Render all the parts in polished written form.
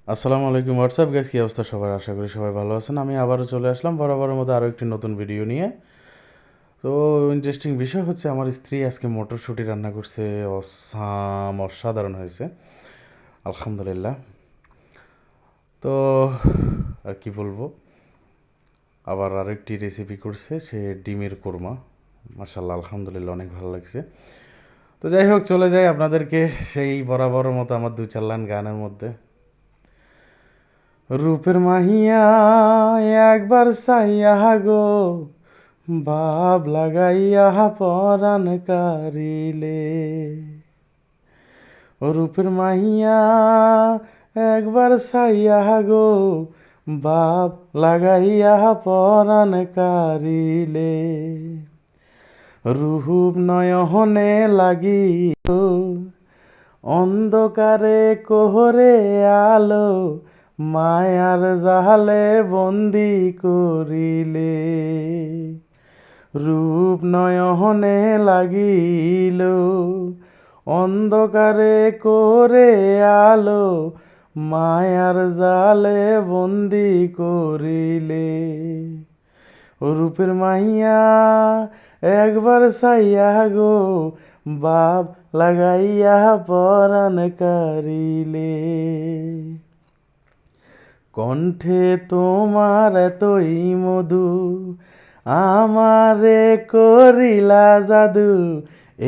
আসসালামু আলাইকুম WhatsApp guys, কী অবস্থা সবার? আশা করি সবাই ভালো আছেন। আমি আবারও চলে আসলাম বরাবরের মতো আরও একটি নতুন ভিডিও নিয়ে। তো ইন্টারেস্টিং বিষয় হচ্ছে, আমার স্ত্রী আজকে মটরশুঁটি রান্না করছে। অসাধারণ হয়েছে, আলহামদুলিল্লাহ। তো আর কি বলবো, আবার আরেকটি রেসিপি করছে, সে ডিমের কোরমা। মাশাল্লাহ, আলহামদুলিল্লাহ, অনেক ভালো লাগছে। তো যাই হোক, চলে যাই আপনাদেরকে সেই বরাবরের মতো আমার দুই চার লাইন গানের মধ্যে। রূপের মাহিয়া একবার চাইয়া গো, ভাব লাগাইয়া পরাণ কারিলে। ও রূপের মাহিয়া একবার চাইয়া গো, ভাব লাগাইয়া পরাণ কারিলে। রূপ নয়নে লাগিল অন্ধকারে কোহরে আলো, মায়ার জালে বন্দি করিলে। রূপ নয়নে লাগিল অন্ধকারে কোরে আলো, মায়ার জালে বন্দি করিলে। রূপের মাইয়া একবার চাইয়া গো, বাপ লাগাইয়া পরাণ কারিলে। কণ্ঠে তোমার এতই মধু, আমারে করিলা জাদু,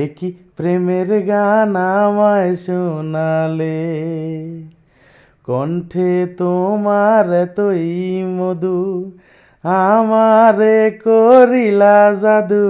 একই প্রেমের গান আমায় শোনালে। কণ্ঠে তোমার এতই মধু, আমারে করিলা জাদু,